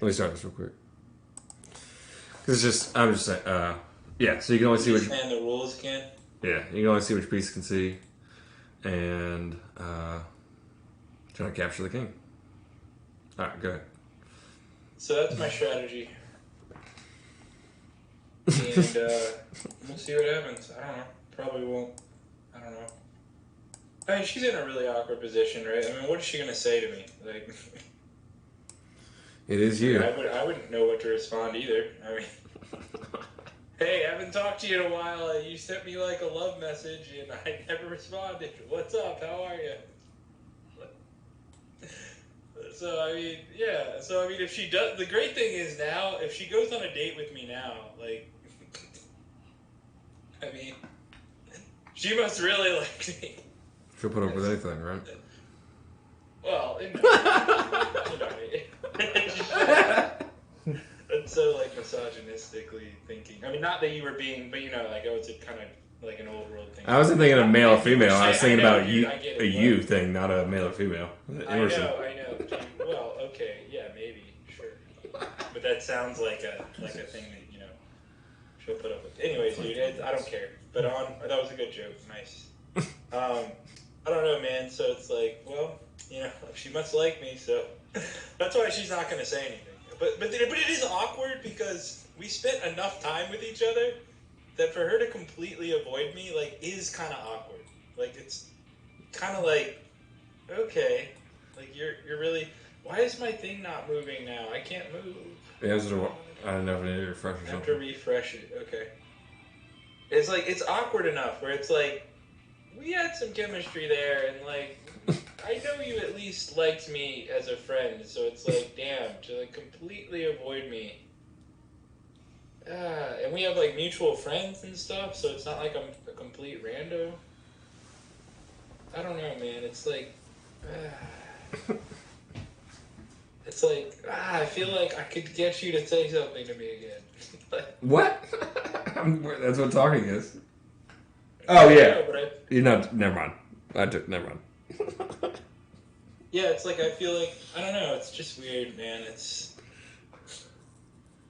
Let me start this real quick. Because it's just, I'm just saying, yeah, so you can only see which... And the rules can? Yeah, you can only see which piece can see. And, trying to capture the king. Alright, go ahead. So that's my strategy. And, we'll see what happens. I don't know. Probably won't. I don't know. I mean, she's in a really awkward position, right? I mean, what is she going to say to me? Like... It is you. I wouldn't know what to respond either. I mean, hey, I haven't talked to you in a while. You sent me like a love message and I never responded. What's up? How are you? So, I mean, yeah. So, I mean, if she does, the great thing is now, if she goes on a date with me now, like, I mean, she must really like me. She'll put up with anything, right? Well, you know, that's so like misogynistically thinking. I mean, not that you were being, but you know, like oh, it's a kind of like an old world thing. I wasn't thinking of male or female. I was thinking about you, a you thing, not a male or female. I know. Well, okay, yeah, maybe, sure. But that sounds like a thing that you know she'll put up with. Anyways, dude, I don't care. But that was a good joke. Nice. I don't know, man. So it's like, well. You know, she must like me, so that's why she's not going to say anything. But it is awkward because we spent enough time with each other that for her to completely avoid me, like, is kind of awkward. Like, it's kind of like, okay, like, you're really, why is my thing not moving now? I can't move. Yeah, I don't know if I need to refresh or something. I have to refresh it, okay. It's like, it's awkward enough where it's like, we had some chemistry there, and like, I know you at least liked me as a friend, so it's like, damn, to like completely avoid me. And we have like mutual friends and stuff, so it's not like I'm a complete rando. I don't know, man. It's like, I feel like I could get you to say something to me again. What? That's what talking is. Oh yeah. You're not. Never mind. Never mind. Yeah, it's like I feel like I don't know. It's just weird, man.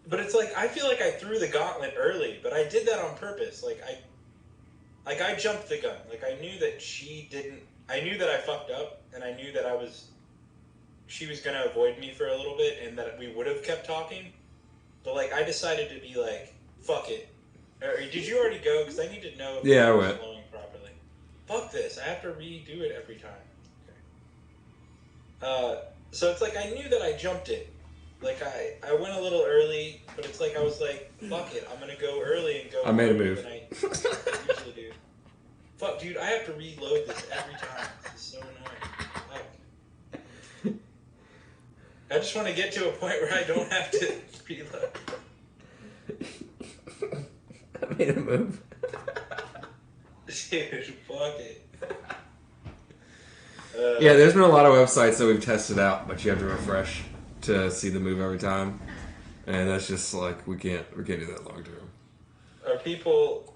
But it's like I feel like I threw the gauntlet early, but I did that on purpose. Like I jumped the gun. Like I knew that she didn't. I knew that I fucked up, and I knew that she was gonna avoid me for a little bit, and that we would have kept talking. But like I decided to be like, fuck it. Or, did you already go? Because I need to know if I it was went. flowing properly. Fuck this. I have to redo it every time. Okay. So it's like I knew that I jumped it. Like I went a little early, but it's like I was like, fuck it. I'm going to go early and go I made a move. than I usually do. Fuck, dude. I have to reload this every time. This is so annoying. Fuck. I just want to get to a point where I don't have to reload. I made a move. Dude, fuck it. Yeah, there's been a lot of websites that we've tested out, but you have to refresh to see the move every time, and that's just like we can't do that long term. Are people?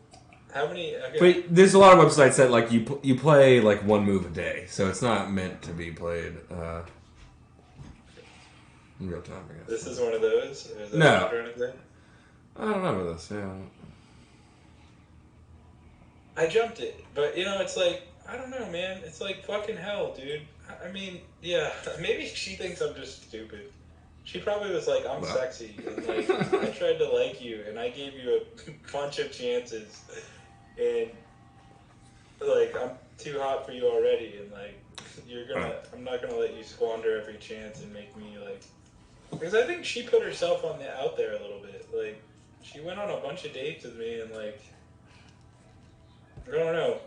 How many? Okay. But there's a lot of websites that like you play like one move a day, so it's not meant to be played in real time. I guess. This is one of those. Or is that No. I don't know about this. Yeah. I jumped it, but you know, it's like I don't know, man. It's like fucking hell, dude. I mean, yeah, maybe she thinks I'm just stupid. She probably was like, I'm sexy, and like I tried to like you, and I gave you a bunch of chances, and like I'm too hot for you already, and like I'm not gonna let you squander every chance and make me like, because I think she put herself out there a little bit. Like she went on a bunch of dates with me, and like I don't know.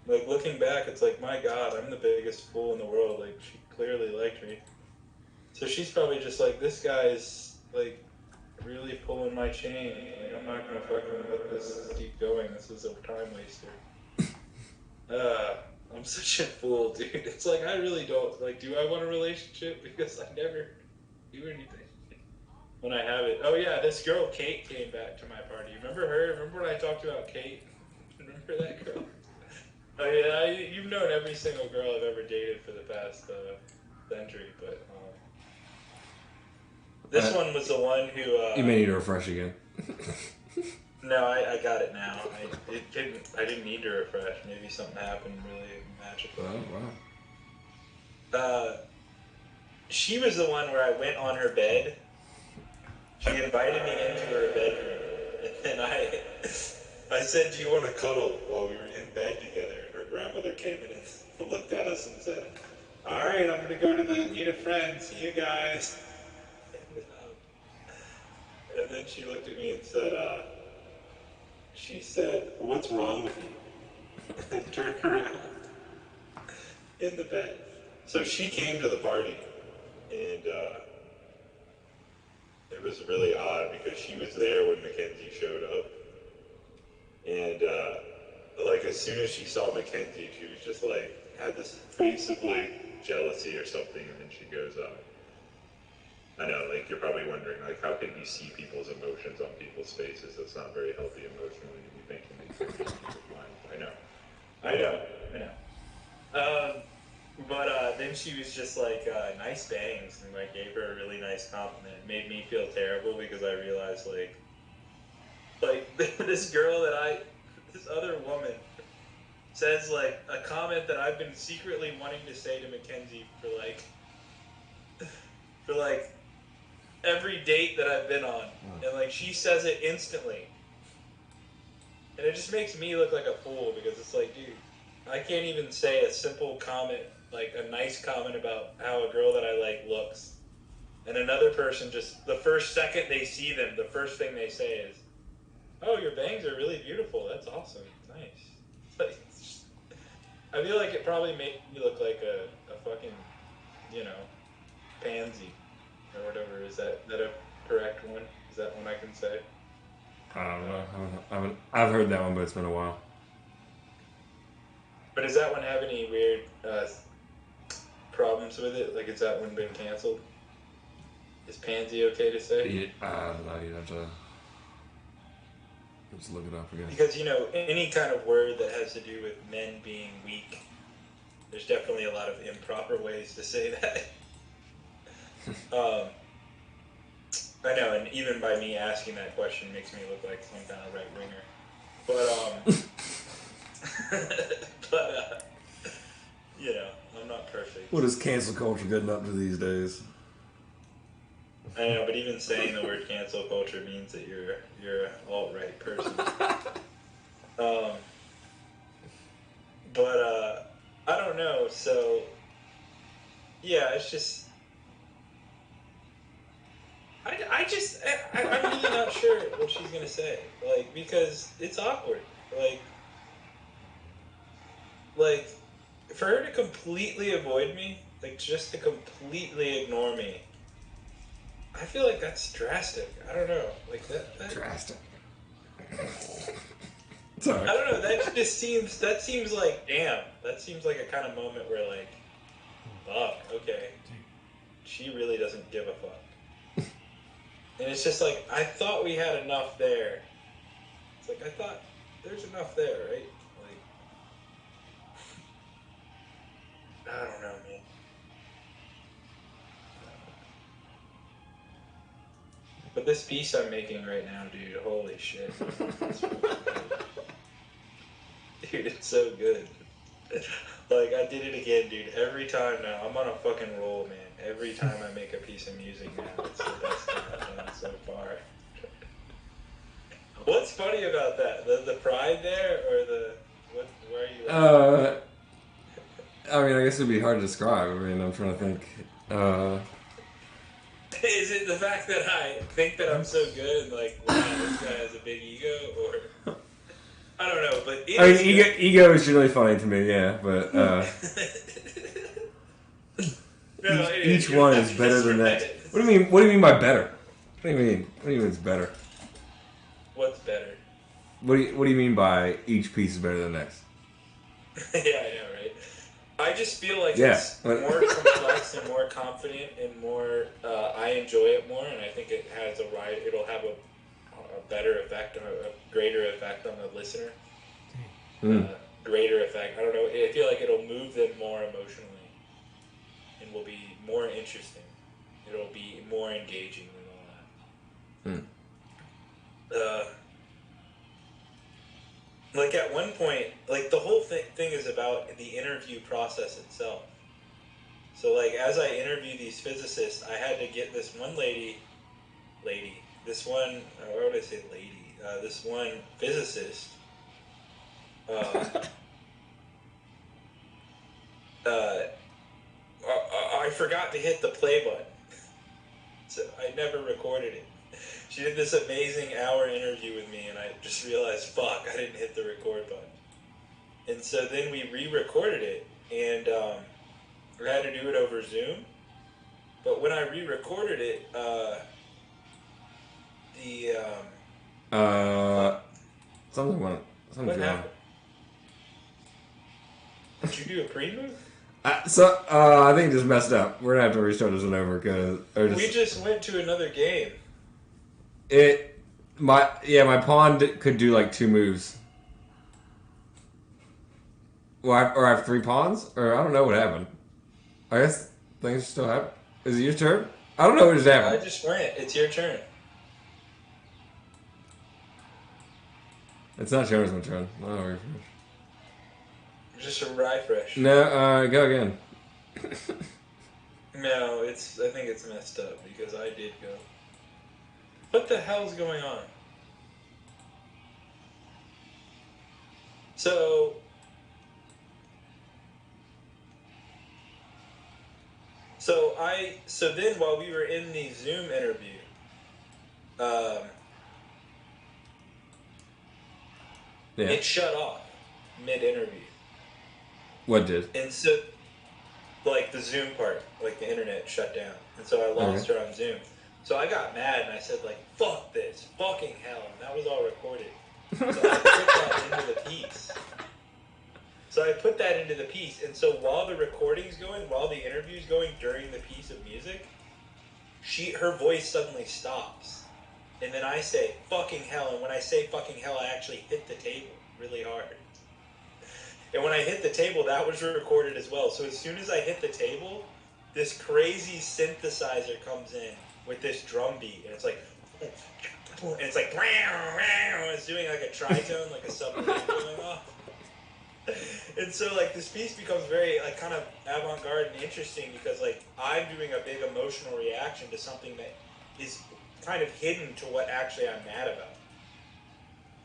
Like, looking back, it's like, my God, I'm the biggest fool in the world. Like, she clearly liked me. So she's probably just like, this guy's, like, really pulling my chain. Like, I'm not going to fucking let this keep going. This is a time waster. I'm such a fool, dude. It's like, I really don't, like, do I want a relationship? Because I never do anything when I have it. Oh, yeah, this girl, Kate, came back to my party. Remember her? Remember when I talked about Kate? Remember that girl? Oh yeah, you've known every single girl I've ever dated for the past century, but This one was the one who... you may need to refresh again. No, I got it now. I didn't need to refresh. Maybe something happened really magical. Oh, wow. She was the one where I went on her bed. She invited me into her bedroom. And then I said, do you want to cuddle while we were in bed together? And her grandmother came in and looked at us and said, all right, I'm going to go to the meet a friend. See you guys. And then she looked at me and said, she said, what's wrong with you? And turned around in the bed. So she came to the party, and it was really odd because she was there when Mackenzie showed up. And like as soon as she saw Mackenzie, she was just like, had this face of like jealousy or something, and then she goes, I know, like you're probably wondering, like how can you see people's emotions on people's faces? That's not very healthy emotionally to be thinking these things in people's minds. I know. But then she was just like, nice bangs, and like gave her a really nice compliment. It made me feel terrible because I realized like this girl this other woman says like a comment that I've been secretly wanting to say to Mackenzie for like every date that I've been on, and like she says it instantly, and it just makes me look like a fool because it's like, dude, I can't even say a simple comment, like a nice comment about how a girl that I like looks, and another person just the first second they see them, the first thing they say is, "Oh, your bangs are really beautiful. That's awesome. Nice." Like, I feel like it probably made me look like a fucking, pansy. Or whatever, is that a correct one? Is that one I can say? I don't know. I've heard that one, but it's been a while. But does that one have any weird problems with it? Like, has that one been canceled? Is pansy okay to say? No, you'd have to just look it up again. Because, any kind of word that has to do with men being weak, there's definitely a lot of improper ways to say that. I know, and even by me asking that question makes me look like some kind of right-winger. But, I'm not perfect. What is cancel culture getting up to these days? I know, but even saying the word cancel culture means that you're an alt-right person. But I don't know, so, yeah, it's just... I'm really not sure what she's gonna say, like, because it's awkward, like, for her to completely avoid me, like, just to completely ignore me, I feel like that's drastic. I don't know, like, that drastic. Sorry. I don't know, that seems like, damn, that seems like a kind of moment where, like, fuck, okay, she really doesn't give a fuck. And it's just like, I thought we had enough there. It's like, I thought there's enough there, right? Like, I don't know, man. But this piece I'm making right now, dude, holy shit. Dude, it's so good. Like, I did it again, dude. Every time now. I'm on a fucking roll, man. Every time I make a piece of music now, it's the best thing I've done so far. What's funny about that? The pride there, or where are you at? I mean, I guess it'd be hard to describe. I mean, I'm trying to think. Is it the fact that I think that I'm so good and like, wow, this guy has a big ego, or... I don't know, but I mean, ego is really funny to me, yeah, but each one is better than that. What do you mean? What do you mean by better? What do you mean? What do you mean it's better? What's better? What do you mean by each piece is better than the next? Yeah, I know, right? I just feel like it's more complex and more confident and more. I enjoy it more, and I think it has it'll have a better effect, a greater effect on the listener. Greater effect. I don't know. I feel like it'll move them more emotionally, and will be more interesting. It'll be more engaging than Like at one point, like the whole thing is about the interview process itself. So like as I interview these physicists, I had to get this one this one physicist. I forgot to hit the play button, so I never recorded it. She did this amazing hour interview with me, and I just realized, fuck, I didn't hit the record button. And so then we re-recorded it, and we had to do it over Zoom. But when I re-recorded it, something went. Something what happened? Did you do a pre-move? I think it just messed up. We're gonna have to restart this one over because we just went to another game. My pawn could do like 2 moves. Well, I have 3 pawns, or I don't know what happened. I guess things still happen. Is it your turn? I don't know what just happened. I just went. It's your turn. It's not showing us my turn. Oh, refresh. Just a refresh. No, go again. No, I think it's messed up because I did go. What the hell's going on? So then while we were in the Zoom interview, it shut off mid-interview. What did? And so, like the Zoom part, like the internet shut down, and so I lost her on Zoom. So I got mad and I said like, "Fuck this, fucking hell!" And that was all recorded. So I put that into the piece. And so while the recording's going, while the interview's going during the piece of music, her voice suddenly stops. And then I say, fucking hell. And when I say fucking hell, I actually hit the table really hard. And when I hit the table, that was recorded as well. So as soon as I hit the table, this crazy synthesizer comes in with this drum beat. And it's like, and it's like, it's doing like a tritone, like a submarine going off. And so like this piece becomes very like kind of avant-garde and interesting because like I'm doing a big emotional reaction to something that is kind of hidden to what actually I'm mad about.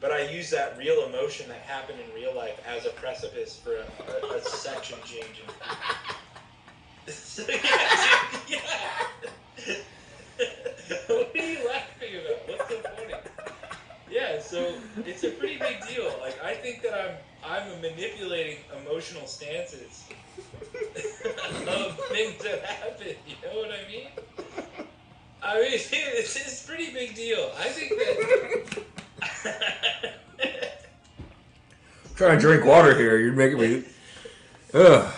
But I use that real emotion that happened in real life as a precipice for a section change. So, yeah. What are you laughing about? What's so funny? Yeah, so it's a pretty big deal. Like I think that I'm manipulating emotional stances of things that happen. You know what I mean? I mean, it's a pretty big deal. I think that. I'm trying to drink water here. You're making me. Ugh.